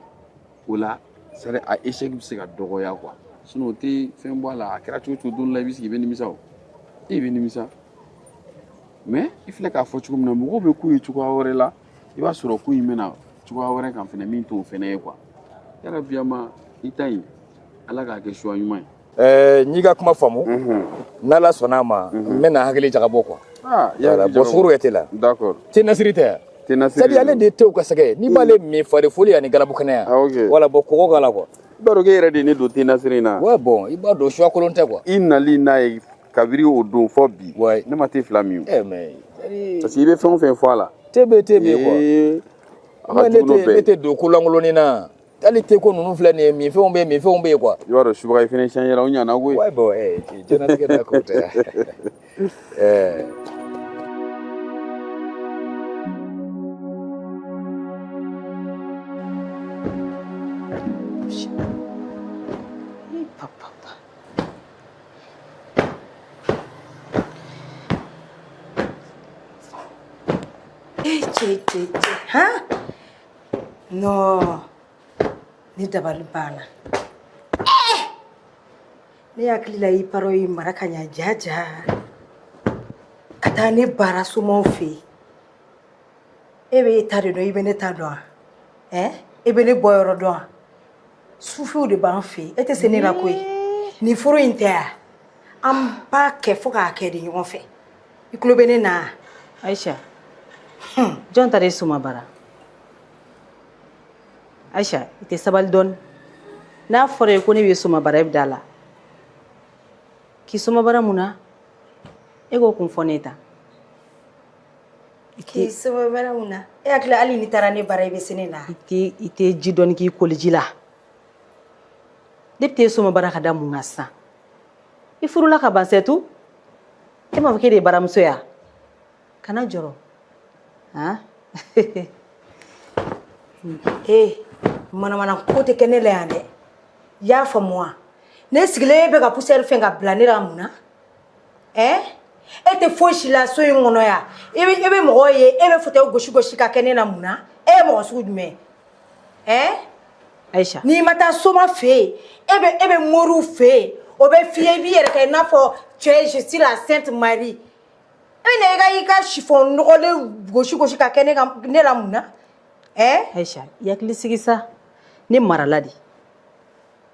o la c'est-à-dire a échec bɛ se ka dɔgɔya quoi sinon o tɛ fɛn bɔ a la a kɛra cogo cogo don la i bɛ sigi i bɛ nimisa o i bɛ nimisa mais i filɛ k'a fɔ cogo min na mɔgɔw bɛ k'u ye cogoya wɛrɛ la i b'a sɔrɔ ko in bɛna cogoya wɛrɛ kan fɛnɛ min t'o fɛnɛ ye quoi yala biyama i ta ɲi ala k'a kɛ choix ɲuman ye. N'i ka kuma faamu n'ala sɔnn'a ma n bɛna hakili jagabɔ quoi. Ah, voilà bon suguru était là. D'accord. T'es Nasiri tɛ yan. T'es Nasiri. C'est-à-dire ale de tɛ u ka sɛgɛ n'i b'ale min fari foli ani galabu kɛnɛ yan. Ah, ok. Voilà bon kɔgɔ k'a la quoi. I b'a dɔn k'e yɛrɛ de ye ne don T'es Nasiri na. Ouais bon i b'a dɔn choix kolon tɛ quoi. I nali n'a ye kabiri o don fɔ bi. Ouais. Ne ma te fila min. Eh mais parce que i bɛ fɛn o fɛn fɔ a la. TB quoi. Ne tɛ don kolonkolonni na. Hali te ko ninnu filɛ nin ye min fɛnw bɛ yen quoi. I b'a dɔn subaga i fɛnɛ changé la o ɲana koyi. Ouais bon diɲɛlatigɛ n'a ko tɛ. Hein? Non. Ni dabali banna. Ne hakili la i paro i mara ka ɲa jaja. Ka taa ne baara somaw fɛ yen. E bɛ e ta de dɔn i bɛ ne ta dɔn wa? E bɛ ne bɔ yɔrɔ dɔn wa? Sufiw de b'an fɛ yen. E tɛ se ne la koyi. Nin furu in tɛ wa? An b'a kɛ fo k'a kɛ de ɲɔgɔn fɛ. I tulo bɛ ne na? Aisha. Jɔn ta de ye soma bara? Aisha, i tɛ sabali dɔɔni. N'a fɔra ye ko ne bɛ soma bara i bɛ da la. K'i soma bara mun na? E k'o kun fɔ ne ta. K'i soma bara mun na? E hakili hali ni taara ne bara i bɛ se ne na? I tɛ ji dɔɔni k'i koli ji la. Ne bɛ t'e soma bara ka da mun kan sisan? I furula ka ban setu? E m'a fɔ k'e de ye baramuso ya? Kana jɔrɔ. Han? Mana ko tɛ kɛ ne la yan dɛ. I y'a faamu wa? Ne sigilen bɛ ka poussière fɛn ka bila ne la mun na? E tɛ foyi si la so in kɔnɔ yan. E bɛ mɔgɔ ye, e bɛ fauteuil gosi ka kɛ ne la mun na? E ye mɔgɔ sugu jumɛn? Aisha. N'i ma taa soma fɛ yen, e bɛ moriw fɛ yen, o bɛ f'i ye i b'i yɛrɛ kɛ i n'a fɔ tu es je suis la Sainte Marie. E ka chiffon nɔgɔlen gosi ka kɛ ne la mun na? Aisha, i hakili sigi sa. Ne marala de.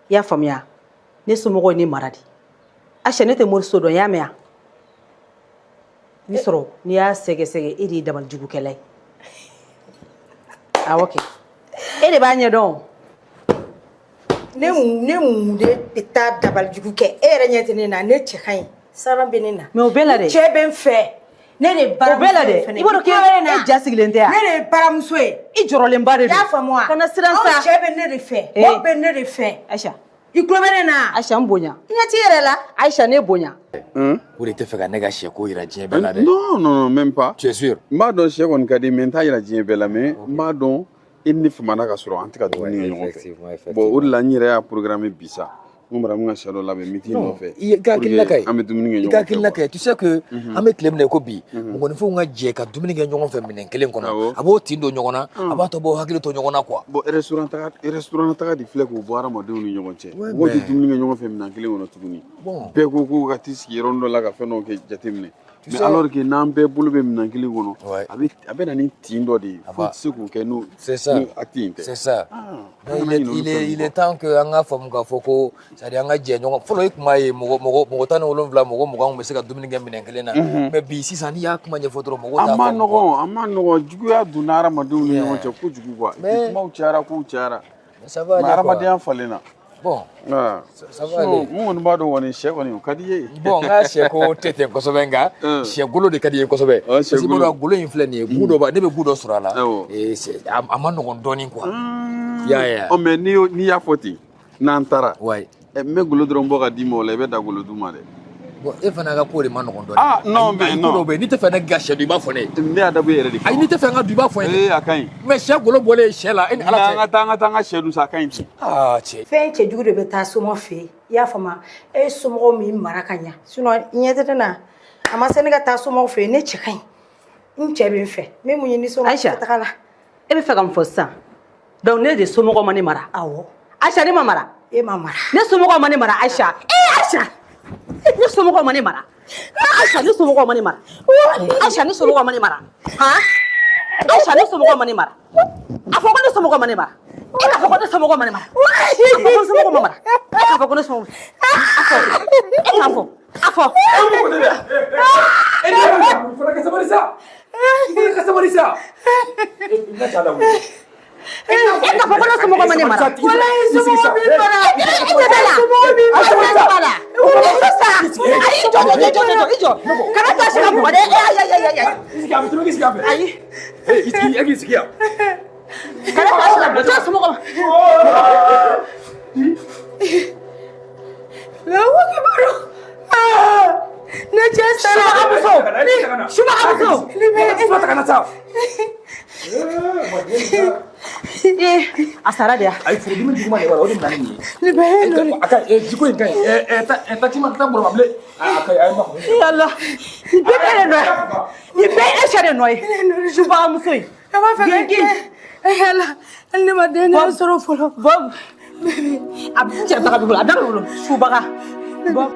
I y'a faamuya? Ne somɔgɔw ye ne mara de. Aisha, ne tɛ moriso dɔn, i y'a mɛn wa? Ni sɔrɔ n'i y'a sɛgɛsɛgɛ e de ye dabalijugukɛla ye. Awɔ kɛ. E de b'a ɲɛdɔn. Ne mun de bɛ taa dabalijugu kɛ? E yɛrɛ ɲɛ tɛ ne na, ne cɛ ka ɲi. Sara bɛ ne na. Mais o bɛɛ la dɛ. Cɛ bɛ n fɛ. Ne de ye baramuso ye. O bɛɛ la dɛ. I b'a dɔn k'e ja sigilen tɛ yan. Ne de ye baramuso ye. I jɔrɔlenba de don. I y'a faamu wa? Kana siran sa. Aw cɛ bɛ ne de fɛ. Aw bɛ ne de fɛ. Aisha. I tulo bɛ ne na? Aisha n bonya. I ɲɛ t'i yɛrɛ la? Aisha ne bonya. O de tɛ fɛ ka ne ka sɛko yira diɲɛ bɛɛ la dɛ. Non, même pas. Tu es sûr? N b'a dɔn sɛ kɔni ka di mais n t'a yira diɲɛ bɛɛ la mais n b'a dɔn i ni famana ka sɔrɔ an tɛ ka dumuni kɛ ɲɔgɔn fɛ. Bon o de la n yɛrɛ y'a programme bi sa. N mara mun ka sɛ dɔ labɛn n bɛ t'i nɔfɛ. I ka hakilina ka ɲi. An bɛ dumuni kɛ ɲɔgɔn fɛ. I ka hakilina ka ɲi. Tu sais que an bɛ tile min na i ko bi mɔgɔninfinw ka jɛ ka dumuni kɛ ɲɔgɔn fɛ minɛn kelen kɔnɔ a b'o tin don ɲɔgɔn na a b'a tɔ b'o hakili to ɲɔgɔn na quoi. Bon restaurant taga de filɛ k'o bɔ hadamadenw ni ɲɔgɔn cɛ. Mɔgɔw tɛ dumuni kɛ ɲɔgɔn fɛ minɛn kelen kɔnɔ tuguni. Bɛɛ ko k'u ka t'i sigi yɔrɔnin dɔ la ka fɛn dɔw kɛ jateminɛ. Mais alors que n'an bɛɛ bolo bɛ minɛn kelen kɔnɔ a bɛ na ni tin dɔ de ye fo tɛ se k'o kɛ n'o acte in tɛ. C'est ça. Il est temps que an ka faamu k'a fɔ ko c'est-à-dire an ka jɛ ɲɔgɔn fɔlɔ i kun b'a ye mɔgɔ 17 mɔgɔ 20 bɛ se ka dumuni kɛ minɛn kelen na mais bi sisan n'i y'a kuma ɲɛfɔ dɔrɔn mɔgɔw t'a faamu. A ma nɔgɔn juguya donna hadamadenw ni ɲɔgɔn cɛ kojugu quoi. Kumaw cayara kow cayara. Ça va aller quoi. Hadamadenya falenna. Bon, ça va aller. Mun kɔni b'a dɔn kɔni sɛ kɔni o ka di ye. Bon, n ka sɛko tɛ ten kosɛbɛ nka sɛ golo de ka di ye kosɛbɛ. Parce que golo in filɛ nin ye gu dɔ b'a ne bɛ gu dɔ sɔrɔ a la a ma nɔgɔn dɔɔnin quoi. Ya. Mais n'i y'a fɔ ten n'an taara n bɛ golo dɔrɔn bɔ ka d'i ma o la i bɛ da golo dun ma dɛ. Bon, e fana ka ko de ma nɔgɔn dɔɔnin. Ah non mais non. N'i tɛ fɛ ne ka sɛ dun i b'a fɔ ne. Ne y'a dabɔ e yɛrɛ de kama. Ayi n'i tɛ fɛ n ka dun i b'a fɔ ne. A ka ɲi. Mais sɛ golo bɔlen sɛ la e ni ala cɛ. An ka taa an ka sɛ dun sa a ka ɲi ten. Cɛ. Fɛn cɛjugu de bɛ taa somɔgɔw fɛ yen. I y'a faamu? E ye somɔgɔw min mara ka ɲa. Sinon ɲɛ tɛ ne na. A ma se ne ka taa somɔgɔw fɛ yen ne cɛ ka ɲi. N cɛ bɛ n fɛ. N bɛ mun ɲini somɔgɔw fɛ taga la. E bɛ fɛ ka mun fɔ sisan? Donc ne de somɔgɔw ma ne mara. Awɔ. Aisha ne ma mara. E ma mara. Ne somɔgɔw ma ne mara Aisha. Aisha. Ne somɔgɔw ma ne mara. Aisha ne somɔgɔw ma ne mara. Aisha ne somɔgɔw ma ne mara. Han? Aisha ne somɔgɔw ma ne mara. A fɔ ko ne somɔgɔw ma ne mara. E k'a fɔ ko ne somɔgɔw ma ne mara. A fɔ ko ne somɔgɔw ma mara. E k'a fɔ ko ne somɔgɔw. A fɔ. E k'a fɔ. A fɔ. Asara dia. Ay furu dimi duguma le wala o de nani ni. Aka jiko in kan ta ti man ta bolo mable. Aka ay ma. Yalla. Ni be kare no. Ni be ashare no. Shuba musoi. Aba fa ki. Yalla. Alni ma de ne soro folo. Bob. Abin ce ta ka bolo adan bolo. Shuba ka. Bob.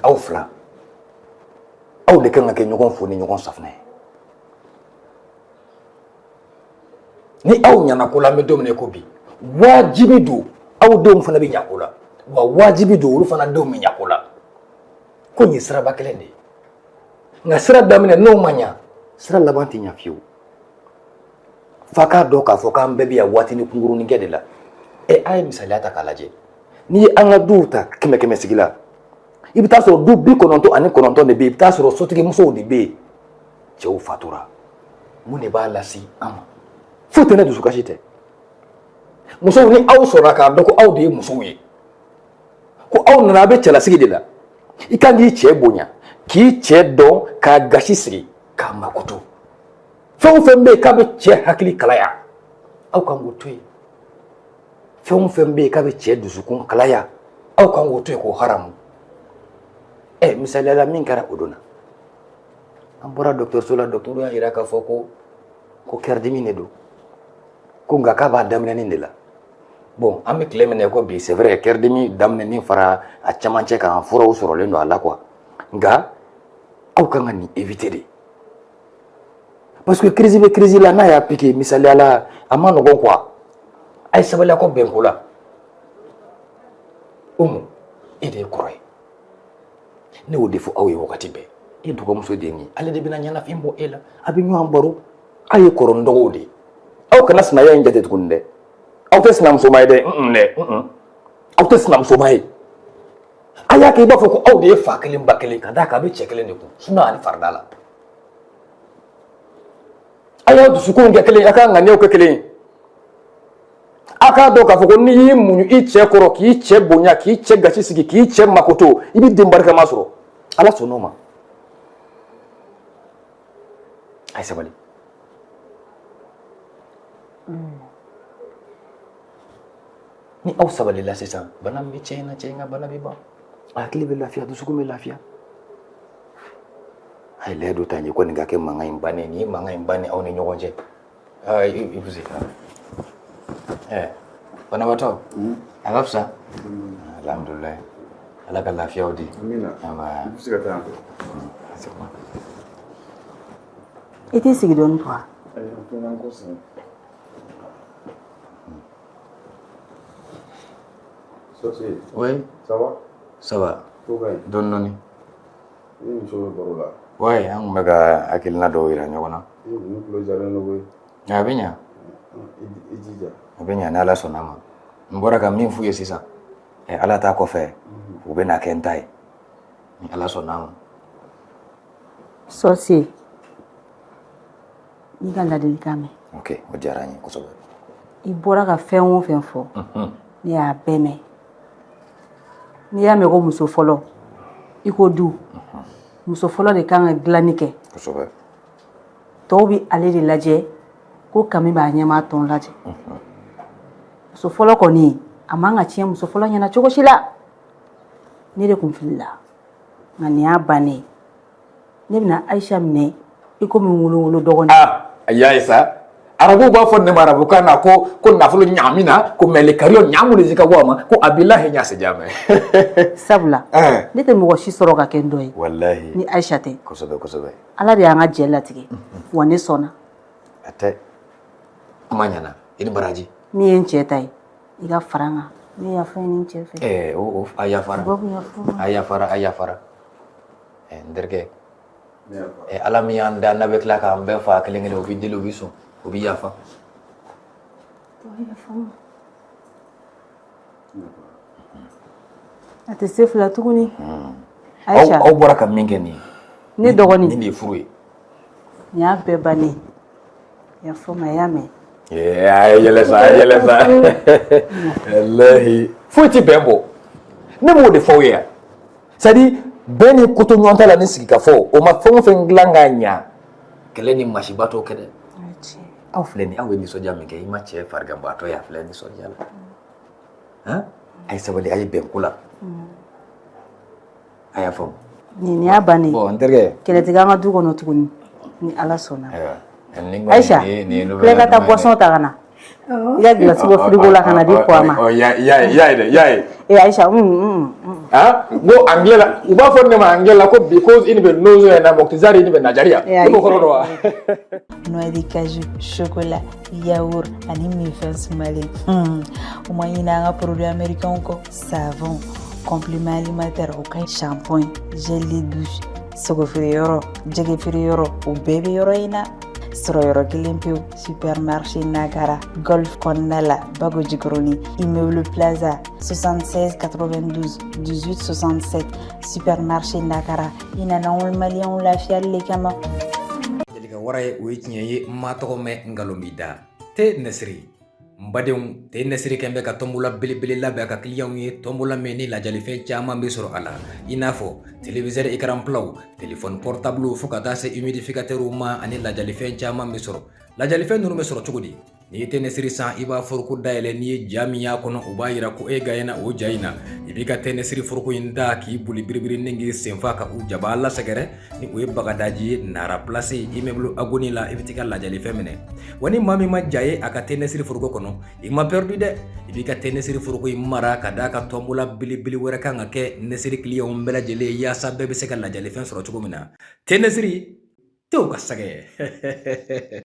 Aw fila aw de kan ka kɛ ɲɔgɔn fo ni ɲɔgɔn safinɛ ni aw ɲana ko la an bɛ don min ko bi wajibi don aw denw fana bɛ ɲa ko la wa wajibi don olu fana denw bɛ ɲa ko la ko nin ye siraba kelen de ye nka sira daminɛ n'o ma ɲa sira laban tɛ ɲa fiyewu f'a k'a dɔn k'a fɔ k'an bɛɛ bɛ yan waati ni kunkurunin kɛ de la a ye misaliya ta k'a lajɛ n'i ye an ka duw ta kɛmɛ kɛmɛ sigi la i bɛ taa sɔrɔ du 99 de bɛ yen i bɛ taa sɔrɔ sotigi musow de bɛ yen cɛw fatura mun de b'a lase an ma foyi tɛ ne dusukasi tɛ musow ni aw sɔrɔla k'a dɔn ko aw de ye musow ye ko aw nana a bɛ cɛlasigi de la i kan k'i cɛ bonya k'i cɛ dɔn k'a gasi sigi k'a makoto fɛn o fɛn bɛ yen k'a bɛ cɛ hakili kalaya aw kan k'o to yen fɛn o fɛn bɛ yen k'a bɛ cɛ dusukun kalaya aw kan k'o to yen k'o haramu misaliyala min kɛra o donna an bɔra dɔgɔtɔrɔso la dɔgɔtɔrɔ y'a jira k'a fɔ ko kɛridimi de don ko nka k'a b'a daminɛnin de la bon an bɛ tile min na ko bi c'est vrai kɛridimi daminɛnin fara a camancɛ kan furaw sɔrɔlen don a la quoi nka aw kan ka nin éviter de parce que crise bɛ crise la n'a y'a piqué misaliyala a ma nɔgɔn quoi a ye sabali a kɔ bɛn ko la Umu e de ye kɔrɔ ye ne y'o de fɔ aw ye wagati bɛɛ e dɔgɔmuso den ye ale de bɛna ɲɛnafin bɔ e la a bɛ ɲɔgɔn baro a ye kɔrɔ n dɔgɔw de ye aw kana sinaya in jate tuguni dɛ aw tɛ sinamusoma ye dɛ aw tɛ sinamusoma ye a y'a kɛ i b'a fɔ ko aw de ye fa kelen ba kelen ka d'a kan a bɛ cɛ kelen de kun sinon ani farida la a y'a dusukun kɛ kelen a ka ŋaniyaw kɛ kelen ye a k'a dɔn k'a fɔ ko n'i y'i muɲu i cɛ kɔrɔ k'i cɛ bonya k'i cɛ gasi sigi k'i cɛ makoto i bɛ den barikama sɔrɔ ala sɔnn'o ma a ye sabali ni aw sabalila sisan bana min bɛ cɛ in na cɛ in ka bana bɛ ban a hakili bɛ lafiya dusukun bɛ lafiya a ye layidu ta ɲɛ ko nin ka kɛ mankan in bannen nin ye mankan in bannen aw ni ɲɔgɔn cɛ i bɛ se ka banabaatɔ a ka fisa alhamdulilayi ala ka lafiyaw di i t'i sigi dɔɔnin to wa oui ça va dɔɔnin dɔɔnin oui an tun bɛ ka hakilina dɔw yira ɲɔgɔn na a bɛ ɲa a bɛ ɲa ni ala sɔnna ma n bɔra ka min f'u ye sisan ala ta kɔfɛ u bɛ na kɛ n ta ye ni ala sɔnna ma Sorcier n'i ka ladilikan mɛn ok o diyara n ye kosɛbɛ i bɔra ka fɛn o fɛn fɔ ne y'a bɛɛ mɛn n'i y'a mɛn ko muso fɔlɔ i ko du muso fɔlɔ de kan ka dilanni kɛ kosɛbɛ tɔw bɛ ale de lajɛ ko kami b'a ɲɛmaa tɔn lajɛ muso fɔlɔ kɔni a man ka tiɲɛ muso fɔlɔ ɲɛna cogo si la ne de kun filila nka nin y'a bannen ne bɛna Ayisa minɛ i komi wolo dɔgɔnin a y'a ye sa arabuw b'a fɔ ne ma arabukan na ko nafolo ɲagami na ko mɛlɛ kariyo ɲamu de ka bɔ a ma ko abilahi ɲa se jamɛ sabula ne tɛ mɔgɔ si sɔrɔ ka kɛ n dɔ ye wallahi ni Ayisa tɛ kosɛbɛ kosɛbɛ ala de y'an ka jɛ latigɛ wa ne sɔnna a tɛ kuma ɲana i ni baraji min ye n cɛ ta ye i ka fara n kan ne yafa ɲini n cɛ fɛ a yafara a yafara n terikɛ ala min y'an da n'a bɛ tila k'an bɛɛ fa kelen kelen o bɛ deli o bɛ sɔn o bɛ yafa a tɛ se fila tuguni aw bɔra ka min kɛ nin ne dɔgɔnin nin de ye furu ye nin y'a bɛɛ bannen yafa ma y'a mɛn a ye yɛlɛ sa walahi foyi tɛ bɛn bɔ ne b'o de fɔ aw ye yan c'est à dire bɛn ni koto ɲɔgɔn ta la ni sigi ka fɔ o ma fɛn o fɛn dilan k'a ɲa kɛlɛ ni masiba t'o kɛ dɛ aw filɛ nin aw ye nisɔndiya min kɛ i ma cɛ fariganbaatɔ ye a filɛ nisɔndiya la a ye sabali a ye bɛn ko la a y'a faamu nin y'a bannen n terikɛ kɛlɛ tɛ k'an ka du kɔnɔ tuguni ni ala sɔnna Aïcha filɛ ka taa boisson ta ka na i ka gilasi bɔ frigo la ka na di pɔ ma y'a ye dɛ Aïcha n ko anglais la u b'a fɔ ne ma anglais la ko because i ni bɛ nozo ye na mɔkutizari i ni bɛ najariya i b'o kɔrɔ dɔn wa noix de cajou, chocolat, yaourt ani mifɛn sumalen o ma ɲinɛ an ka produit américain kɔ savon complément alimentaire o ka ɲi shampoing gel de douche sogofeereyɔrɔ jɛgɛfeereyɔrɔ o bɛɛ bɛ yɔrɔ in na sɔrɔ yɔrɔ kelen pewu supermarché Nagara Golf kɔnɔna la Bago Jikɔrɔni immeuble Plaza 76 92 18 67 supermarché Nagara i nana anw maliyɛnw lafiyali le kama jelika wara ye o ye tiɲɛ ye n ma tɔgɔ mɛn ngalon b'i da te Nɛsiri n badenw te Nɛsiri kɛn bɛ ka tɔnbɔla belebele labɛn a ka kiliyanw ye tɔnbɔla min ni lajalifɛn caman bɛ sɔrɔ a la i n'a fɔ téléviseur écran plat téléphone portable fo ka taa se humidificateur ma ani lajalifɛn caman bɛ sɔrɔ lajalifɛn ninnu bɛ sɔrɔ cogo di n'i ye te Nɛsiri san i b'a foroko dayɛlɛ n'i ye ja min y'a kɔnɔ o b'a yira ko e gagné o ja in na i b'i ka te Nɛsiri foroko in da k'i boli biribiri ni k'i senfa ka u jaba lasɛgɛrɛ ni o ye bagadaji ye Nara place immeuble Agoni la i bɛ t'i ka lajalifɛn minɛ wa ni maa min ma ja ye a ka te Nɛsiri foroko kɔnɔ i ma perdu dɛ i b'i ka te Nɛsiri foroko in mara ka d'a ka tɔnbɔla belebele wɛrɛ kan ka kɛ Nɛsiri clientw bɛɛ lajɛlen yaasa bɛɛ bɛ se ka lajalifɛn sɔrɔ cogo min na te Nɛsiri tew ka sɛgɛ